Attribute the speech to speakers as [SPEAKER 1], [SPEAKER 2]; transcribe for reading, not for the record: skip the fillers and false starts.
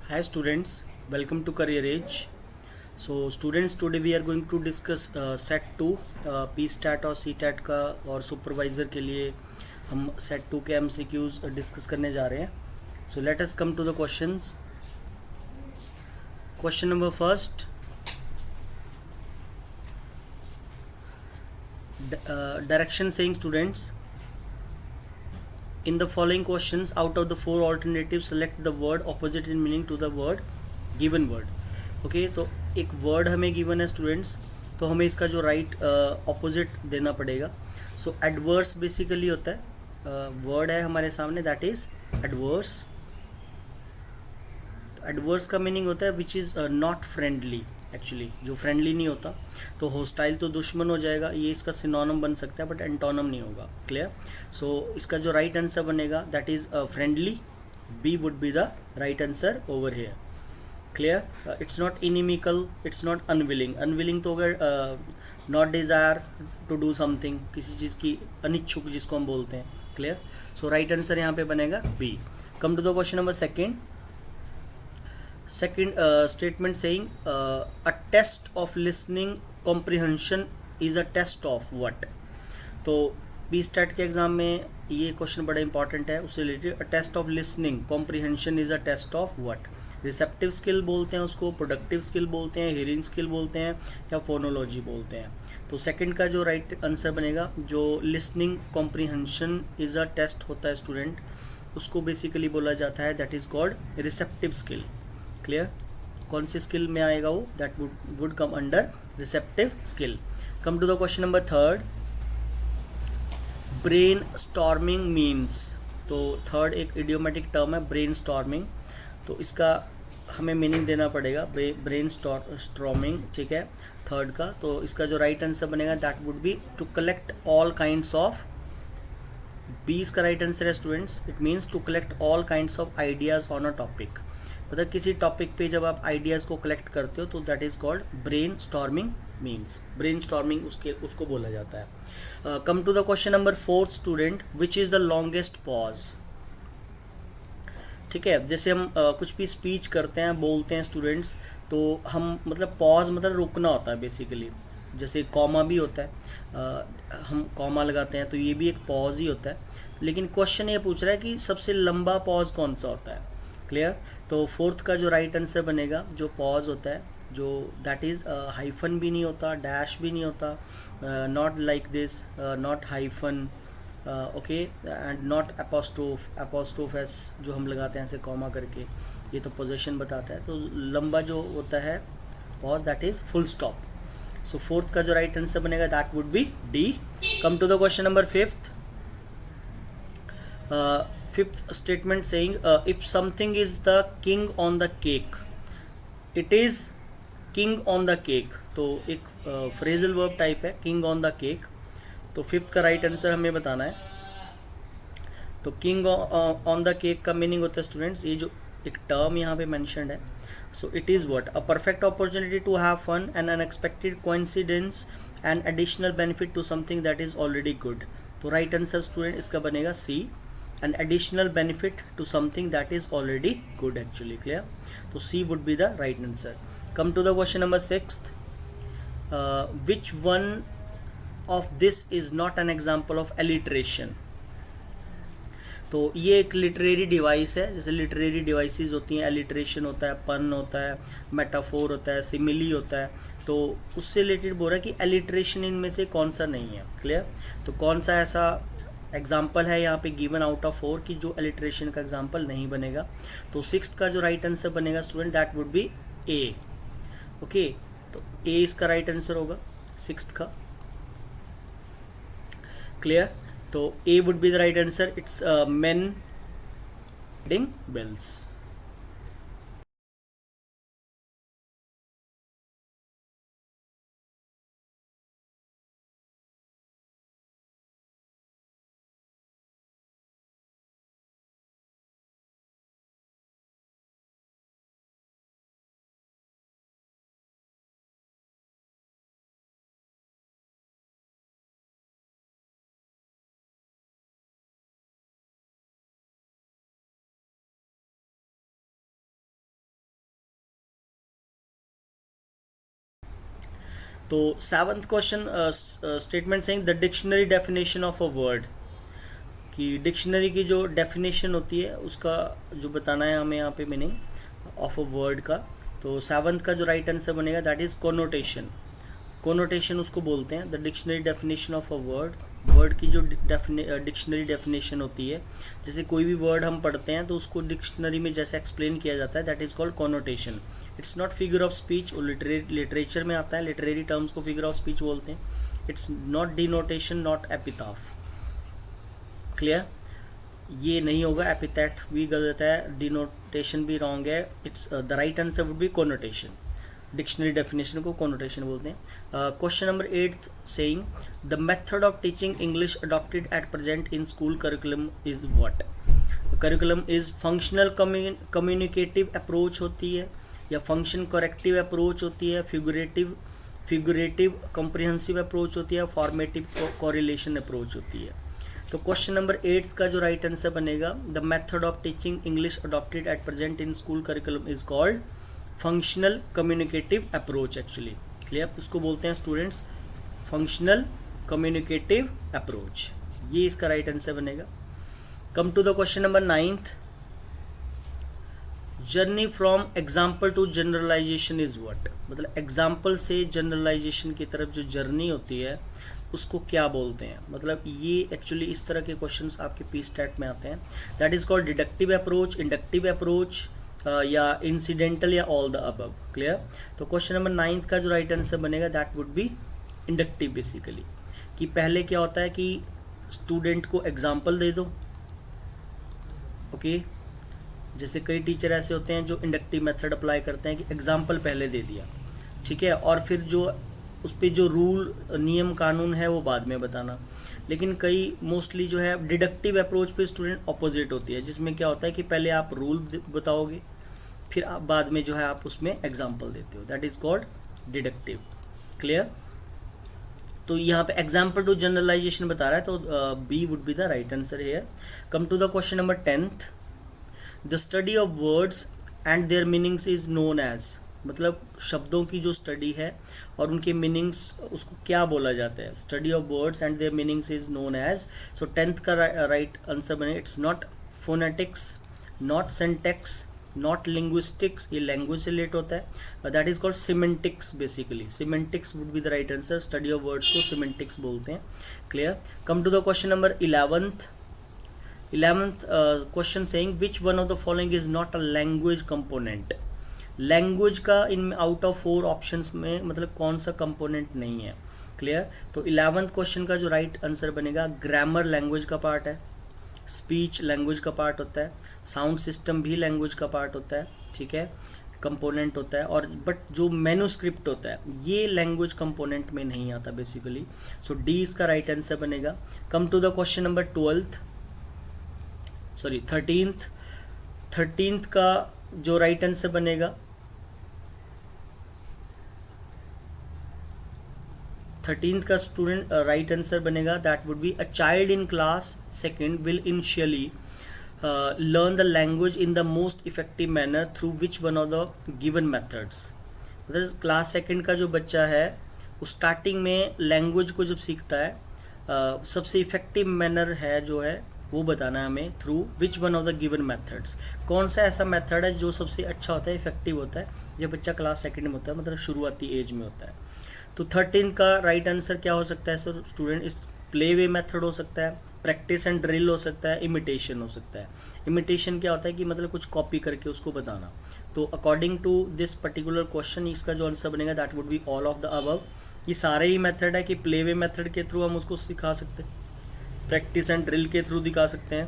[SPEAKER 1] Hi students, welcome to Career Edge. So students, today we are going to discuss set 2 P stat और C tat का और supervisor के लिए हम set 2 के MCQs डिस्कस करने जा रहे हैं. So let us come to the questions. Question number first. Direction saying students, in the following questions, out of the 4 alternatives, select the word opposite in meaning to the word given word. Okay तो एक word हमें given है students, तो हमें इसका जो right opposite देना पड़ेगा. सो एडवर्स बेसिकली होता है, वर्ड है हमारे सामने, दैट इज एडवर्स. एडवर्स का मीनिंग होता है which is not friendly. Actually जो फ्रेंडली नहीं होता, तो होस्टाइल तो दुश्मन हो जाएगा, ये इसका सिनोनिम बन सकता है बट एंटोनिम नहीं होगा. क्लियर. सो इसका जो राइट आंसर बनेगा that is friendly. B would be the right answer over here. Clear. It's not inimical, it's not unwilling. Unwilling तो अगर not desire to do something, किसी चीज़ की अनिच्छुक जिसको हम बोलते हैं. क्लियर. सो राइट आंसर यहाँ पे बनेगा B. Come to the question number second. Second statement saying a test of listening comprehension is a test of what. तो बी स्टैट के एग्ज़ाम में ये क्वेश्चन बड़ा इंपॉर्टेंट है, उससे related. A test of listening comprehension is a test of what. Receptive skill बोलते हैं उसको, प्रोडक्टिव स्किल बोलते हैं, हियरिंग स्किल बोलते हैं, या फोनोलॉजी बोलते हैं. तो सेकंड का जो राइट आंसर बनेगा, जो listening comprehension is a test होता है स्टूडेंट, उसको बेसिकली बोला जाता है that is called receptive skill. Clear. कौन सी स्किल में आएगा वो, that would come under receptive skill. Come to the question number third. Brainstorming means. तो थर्ड एक इडियोमेटिक टर्म है ब्रेन स्टॉर्मिंग, तो इसका हमें मीनिंग देना पड़ेगा ब्रेन स्टॉर्मिंग. ठीक है, थर्ड का. तो इसका जो राइट आंसर बनेगा that would be to collect all kinds of. B इसका राइट आंसर है students. It means to collect all kinds of ideas on a topic. मतलब किसी टॉपिक पे जब आप आइडियाज़ को कलेक्ट करते हो तो that is called brainstorming means. Brainstorming उसको बोला जाता है. Come to the question number fourth student. Which is the longest pause. ठीक है, जैसे हम कुछ भी स्पीच करते हैं, बोलते हैं स्टूडेंट्स, तो हम मतलब पॉज मतलब रुकना होता है बेसिकली. जैसे कॉमा भी होता है, हम कॉमा लगाते हैं तो ये भी एक पॉज ही होता है. लेकिन क्वेश्चन ये पूछ रहा है कि सबसे लंबा पॉज कौन सा होता है. क्लियर. तो फोर्थ का जो राइट आंसर बनेगा, जो पॉज होता है, जो दैट इज़ हाइफन भी नहीं होता, डैश भी नहीं होता, not like this, not hyphen, okay, and not apostrophe. Apostrophe S जो हम लगाते हैं ऐसे कॉमा करके, ये तो पोजीशन बताता है. तो लंबा जो होता है pause that is full stop. So fourth का जो राइट आंसर बनेगा that would be D. Come to the question number fifth. Fifth statement saying if something is the king on the cake, it is king on the cake. तो एक phrasal verb type है king on the cake. तो fifth का right answer हमें बताना है. तो king on the cake का मीनिंग होता है स्टूडेंट्स, ये जो एक टर्म यहाँ पे मैंशनड है. So it is what, a perfect opportunity to have fun and unexpected coincidence and additional benefit to something that is already good. तो राइट आंसर स्टूडेंट इसका बनेगा C, an additional benefit to something that is already good actually. Clear. तो C would be the right answer. Come to the question number sixth. Which one of this is not an example of alliteration. तो ये एक literary device है, जैसे literary devices होती हैं, alliteration होता है, पन होता है, मेटाफोर होता है, सिमिली होता है. तो उससे रिलेटेड बोल रहा है कि एलिट्रेशन इनमें से कौन सा नहीं है. क्लियर. तो कौन सा ऐसा एग्जाम्पल है यहाँ पे गिवन आउट ऑफ 4 कि जो एलिट्रेशन का एग्जाम्पल नहीं बनेगा. तो सिक्स्थ का जो राइट आंसर बनेगा student that would be A. Okay, तो ए इसका राइट आंसर होगा सिक्स्थ का. क्लियर. तो A would be the right answer. It's men ring bells. तो 7th question statement saying the dictionary definition of a word, कि dictionary की जो definition होती है उसका जो बताना है हमें यहाँ पे मीनिंग ऑफ अ वर्ड का। तो 7th का जो राइट आंसर बनेगा दैट इज़ कोनोटेशन। कोनोटेशन उसको बोलते हैं, the dictionary definition of a word. Word की जो डिक्शनरी डेफिनेशन होती है, जैसे कोई भी वर्ड हम पढ़ते हैं तो उसको डिक्शनरी में जैसे एक्सप्लेन किया जाता है that is called connotation. It's not figure of speech, वो लिटरेचर में आता है, लिटरेरी टर्म्स को फिगर ऑफ स्पीच बोलते हैं। It's not denotation, not epitaph. Clear? ये नहीं होगा, एपिथेट भी गलत है, डिनोटेशन भी रॉन्ग है। It's the right answer would be connotation. Dictionary definition को कोनोटेशन बोलते हैं। Question number 8 saying the method of teaching English adopted at present in school curriculum is what. Curriculum is functional communicative approach होती है, या function corrective approach होती है, फिगुरेटिव comprehensive approach होती है, फॉर्मेटिव कोरिलेशन अप्रोच होती है। तो क्वेश्चन नंबर 8 का जो राइट आंसर बनेगा the method of teaching English adopted at present in school curriculum is called functional communicative approach. Actually clear, उसको बोलते हैं स्टूडेंट्स फंक्शनल कम्युनिकेटिव अप्रोच। ये इसका राइट आंसर बनेगा। Come to the question number 9th, journey from example to generalisation is what. मतलब example से generalisation की तरफ जो जर्नी होती है उसको क्या बोलते हैं। मतलब ये एक्चुअली इस तरह के क्वेश्चंस आपके पी स्टैट में आते हैं। That is called deductive approach, inductive approach, या इंसिडेंटल, या ऑल द अबव। क्लियर? तो क्वेश्चन नंबर 9th का जो राइट आंसर बनेगा that would B inductive. Basically कि पहले क्या होता है कि स्टूडेंट को एग्जाम्पल दे दो। ओके, जैसे कई टीचर ऐसे होते हैं जो इंडक्टिव मेथड अप्लाई करते हैं कि एग्जाम्पल पहले दे दिया, ठीक है, और फिर जो उस पर जो रूल नियम कानून है वो बाद में बताना। लेकिन कई मोस्टली जो है डिडक्टिव अप्रोच पे स्टूडेंट ऑपोजिट होती है, जिसमें क्या होता है कि पहले आप रूल बताओगे, फिर आप बाद में जो है आप उसमें एग्जाम्पल देते हो। That is called deductive. Clear? तो यहाँ पे एग्जाम्पल टू जनरलाइजेशन बता रहा है, तो B would be the right answer here. Come to the question number 10th, the study of words and their meanings is known as. मतलब शब्दों की जो स्टडी है और उनके मीनिंग्स, उसको क्या बोला जाता है। Study of words and their meanings is known as. So 10th का राइट आंसर बने it's not phonetics, not syntax, not linguistics, ये लैंग्वेज से रिलेट होता है। That is called semantics. Basically semantics would be the right answer. Study of words को semantics बोलते हैं। Clear? Come to the question number 11th question saying which one of the following is not a language component. Language का in out of 4 options में मतलब कौन सा component नहीं है। क्लियर? तो 11th क्वेश्चन का जो राइट आंसर बनेगा ग्रामर लैंग्वेज का पार्ट है, स्पीच लैंग्वेज का पार्ट होता है, साउंड सिस्टम भी लैंग्वेज का पार्ट होता है, ठीक है, कंपोनेंट होता है। और बट जो मैन्युस्क्रिप्ट होता है ये लैंग्वेज कंपोनेंट में नहीं आता बेसिकली। सो डी इसका राइट आंसर बनेगा। Come to the question number 13th का जो राइट आंसर बनेगा 13th का स्टूडेंट राइट आंसर बनेगा that would be a child in class second will initially learn the language in the most effective manner through which one of the given methods. मतलब class second का जो बच्चा है वो starting में language को जब सीखता है सबसे इफेक्टिव मैनर है जो है वो बताना है हमें through which one of the given methods. कौन सा ऐसा मेथड है जो सबसे अच्छा होता है, इफेक्टिव होता है जब बच्चा क्लास सेकेंड में होता है, मतलब शुरुआती एज में होता है। तो 13 का राइट आंसर क्या हो सकता है सर स्टूडेंट? इस प्ले वे मेथड हो सकता है, प्रैक्टिस एंड ड्रिल हो सकता है, इमिटेशन हो सकता है। इमिटेशन क्या होता है कि मतलब कुछ कॉपी करके उसको बताना। तो according to this particular question इसका जो आंसर बनेगा that would be all of the above. ये सारे ही मेथड है कि प्ले वे मेथड के थ्रू हम उसको सिखा सकते हैं, प्रैक्टिस एंड ड्रिल के थ्रू दिखा सकते हैं,